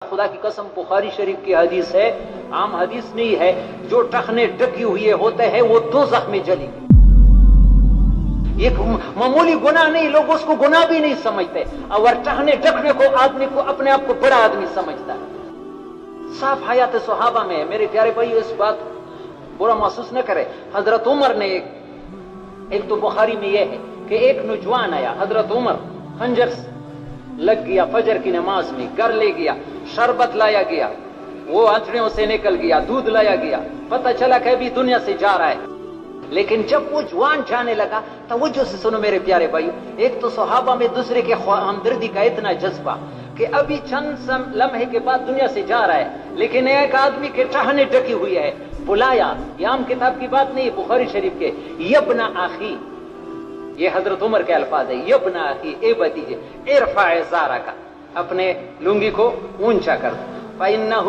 خدا کی قسم بخاری شریف کی حدیث ہے، عام حدیث نہیں ہے، جو ٹخنے ڈکی ہوئے ہوتے ہیں وہ دوزخ میں جلیں گے۔ ایک معمولی گناہ نہیں، لوگ اس کو گناہ بھی نہیں سمجھتے، اور ٹخنے ڈکنے کو آدمی کو اپنے آپ کو بڑا آدمی سمجھتا ہے۔ صاف حیات صحابہ میں میرے پیارے بھائی اس بات برا محسوس نہ کرے۔ حضرت عمر نے ایک تو بخاری میں یہ ہے کہ ایک نوجوان آیا، حضرت عمر خنجر لگ گیا فجر کی نماز میں، گھر لے گیا، شربت لایا گیا، وہ ہتھڑیوں سے نکل گیا، دودھ لایا گیا، پتہ چلا کہ ابھی دنیا سے جا رہا ہے۔ لیکن جب وہ جوان جانے لگا توجہ سے سنو میرے پیارے بھائیو، ایک تو صحابہ میں دوسرے کے ہمدردی کا اتنا جذبہ کہ ابھی چند لمحے کے بعد دنیا سے جا رہا ہے، لیکن ایک آدمی کے ٹہنے ڈکی ہوئی ہے، بلایا، یہ عام کتاب کی بات نہیں، بخاری شریف کے، یبن اخی، یہ حضرت عمر کے الفاظ ہے، یبن اخی، اے بھتیجے، ارفع ازارک، اپنے لنگی کو اونچا کر، فإنہ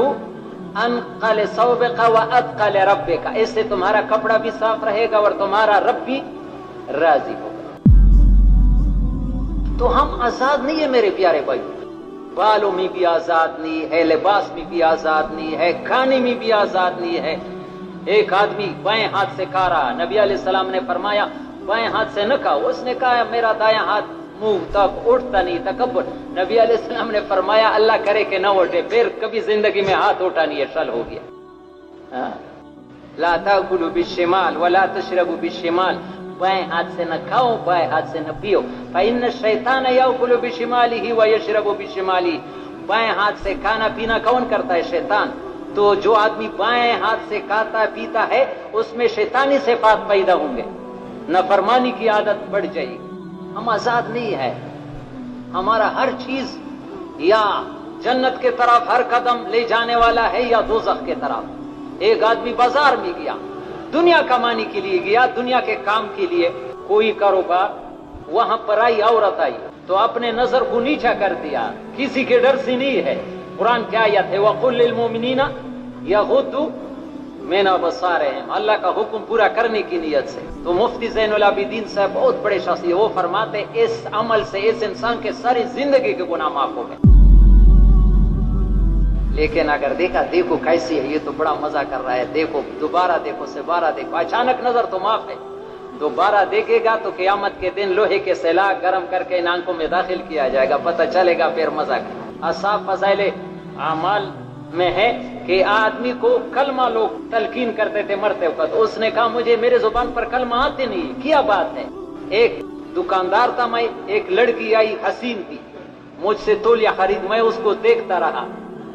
انقل ثوبک واتقل ربک، اس سے تمہارا کپڑا بھی صاف رہے گا اور تمہارا رب بھی راضی ہوگا۔ تو ہم آزاد نہیں ہے میرے پیارے بھائی، بالوں میں بھی آزاد نہیں ہے، لباس میں بھی آزاد نہیں ہے، کھانے میں بھی آزاد نہیں ہے۔ ایک آدمی بائیں ہاتھ سے کھا رہا، نبی علیہ السلام نے فرمایا بائیں ہاتھ سے نہ کھاؤ، اس نے کہا میرا دایاں ہاتھ منہ تک اٹھتا نہیں، تکبر۔ نبی علیہ السلام نے فرمایا اللہ کرے کہ نہ اٹھے، پھر کبھی زندگی میں ہاتھ اٹھا نہیں ہے، شل ہو گیا۔ لا تاکلوا بالشمال ولا تشربوا بالشمال، بائیں ہاتھ سے نہ کھاؤ، بائیں ہاتھ سے نہ پیو، فإن الشیطان یاکل بشمالہ ویشرب بشمالہ، بائیں ہاتھ سے کھانا پینا کون کرتا ہے؟ شیطان۔ تو جو آدمی بائیں ہاتھ سے کھاتا پیتا ہے اس میں شیطانی صفات پیدا ہوں گے، نافرمانی کی عادت بڑھ جائے گی۔ ہم آزاد نہیں ہے، ہمارا ہر چیز یا جنت کے طرف ہر قدم لے جانے والا ہے یا دوزخ کے طرف۔ ایک آدمی بازار میں گیا، دنیا کمانے کے لیے گیا، دنیا کے کام کے لیے، کوئی کاروبار، وہاں پر آئی عورت آئی تو اپنے نظر کو نیچا کر دیا، کسی کے ڈر سے نہیں ہے۔ قرآن کی آیت ہے وَقُلْ لِلْمُؤْمِنِينَ يَغُضُّوا مِنْ أَبْصَارِهِمْ، اللہ کا حکم پورا کرنے کی نیت سے۔ تو مفتی زین العابدین صاحب بہت بڑے شخص ہیں، وہ فرماتے اس عمل سے اس انسان کے ساری زندگی کے گناہ معاف ہو گئے۔ لیکن اگر دیکھو کیسی ہے، یہ تو بڑا مزہ کر رہا ہے، دیکھو دوبارہ دیکھو، دوبارہ دیکھو، اچانک نظر تو معاف ہے، دوبارہ دیکھے گا تو قیامت کے دن لوہے کے سلاخ گرم کر کے ان آنکھوں میں داخل کیا جائے گا، پتہ چلے گا پھر مزہ کر۔ اصحاب فضائل اعمال میں ہے کہ آدمی کو کلمہ لوگ تلقین کرتے تھے مرتے وقت، اس نے کہا مجھے میرے زبان پر کلمہ آتے نہیں، کیا بات ہے؟ ایک دکاندار تھا، میں ایک لڑکی آئی حسین تھی، مجھ سے تولیہ خرید، میں اس کو دیکھتا رہا،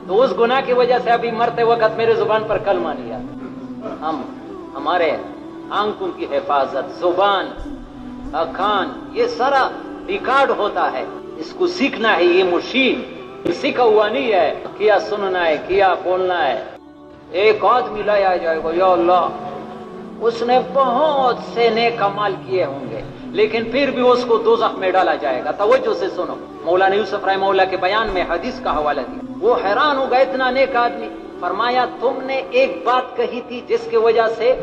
تو اس گناہ کی وجہ سے ابھی مرتے وقت میرے زبان پر کلمہ نہیں آتا۔ ہمارے آنکھوں کی حفاظت، زبان، کان، یہ سارا ریکارڈ ہوتا ہے، اس کو سیکھنا ہے، یہ مشین سیکھا ہوا نہیں ہے، کیا سننا ہے، کیا بولنا ہے۔ ایک آدمی لایا جائے گا، یا اللہ اس نے بہت سے نیک اعمال کیے ہوں گے لیکن پھر بھی اس کو دوزخ میں ڈالا جائے گا۔ توجہ سے سنو، مولانا یوسف رحمہ اللہ کے بیان میں حدیث کا حوالہ دیا، وہ حیران ہوگا اتنا نیک آدمی، فرمایا تم نے ایک بات کہی تھی جس کی وجہ سے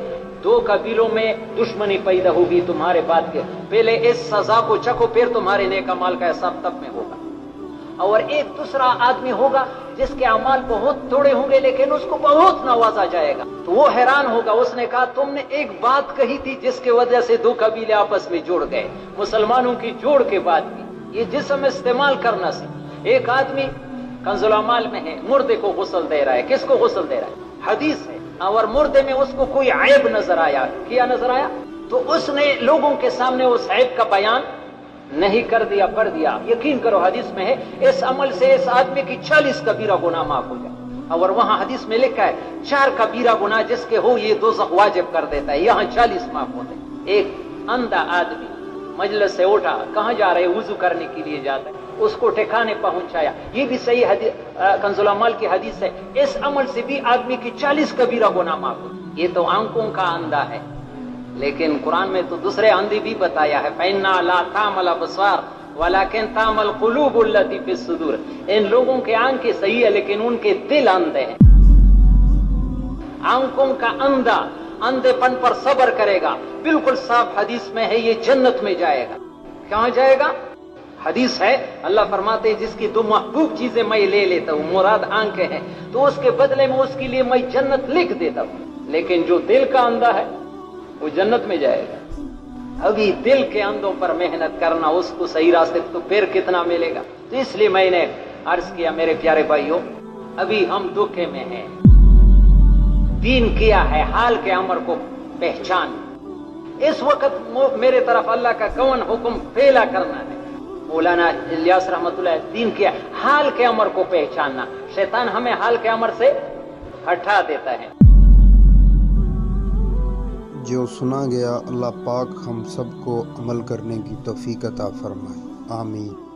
دو قبیلوں میں دشمنی پیدا ہوگی تمہارے بات کے، پہلے اس سزا کو چکھو پھر تمہارے نیک اعمال کا حساب تب میں ہوگا۔ اور ایک دوسرا آدمی ہوگا جس کے اعمال بہت تھوڑے ہوں گے لیکن اس کو بہت نوازا جائے گا، تو وہ حیران ہوگا، اس نے کہا تم نے ایک بات کہی تھی جس کی وجہ سے دو قبیلے آپس میں جڑ گئے، مسلمانوں کی جوڑ کے بات کی، یہ جسم استعمال کرنا سے۔ ایک آدمی کنز الاعمال میں ہے، مردے کو غسل دے رہا ہے، کس کو غسل دے رہا ہے؟ حدیث ہے، اور مردے میں اس کو کوئی عیب نظر آیا، کیا نظر آیا؟ تو اس نے لوگوں کے سامنے اس عیب کا بیان نہیں کر دیا، پڑھ دیا۔ یقین کرو حدیث میں ہے اس عمل سے اس آدمی کی 40 کبیرہ گناہ معاف ہو جائے، اور وہاں حدیث میں لکھا ہے 4 کبیرہ گناہ جس کے ہو یہ دوزخ واجب کر دیتا ہے، یہاں 40 معاف ہوتے ہیں۔ ایک اندھا آدمی مجلس سے اٹھا، کہاں جا رہے؟ وضو کرنے کے لیے جاتا ہے، اس کو ٹھکانے پہنچایا، یہ بھی صحیح کنز الاعمال کی حدیث ہے، اس عمل سے بھی آدمی کی 40 کبیرہ گناہ معاف ہوتے۔ یہ تو آنکھوں کا اندھا ہے، لیکن قرآن میں تو دوسرے اندھے بھی بتایا ہے، فَإِنَّا لَا تَعْمَلُ الْأَبْصَارُ وَلَكِنْ تَعْمَلُ الْقُلُوبُ الَّتِي فِي الصُّدُورِ، ان لوگوں کے آنکھیں صحیح ہے لیکن ان کے دل اندھے ہیں۔ آنکھوں کا اندھا اندھے پن پر صبر کرے گا، بالکل صاف حدیث میں ہے یہ جنت میں جائے گا۔ کہاں جائے گا؟ حدیث ہے اللہ فرماتے ہیں جس کی دو محبوب چیزیں میں لے لیتا ہوں، مراد آنکھیں ہیں، تو اس کے بدلے میں اس کے لیے میں جنت لکھ دیتا ہوں، لیکن جو دل کا اندھا ہے وہ جنت میں جائے گا۔ ابھی دل کے اندھوں پر محنت کرنا، اس کو صحیح راستے تو پھر کتنا ملے گا۔ تو اس لیے میں نے عرض کیا میرے پیارے بھائیوں، ابھی ہم دھوکے میں ہیں۔ دین کیا ہے؟ حال کے امر کو پہچان۔ اس وقت میرے طرف اللہ کا کون حکم پھیلا کرنا ہے؟ مولانا الیاس رحمت اللہ دین کیا؟ حال کے امر کو پہچاننا۔ شیطان ہمیں حال کے امر سے ہٹا دیتا ہے۔ جو سنا گیا اللہ پاک ہم سب کو عمل کرنے کی توفیق عطا فرمائے، آمین۔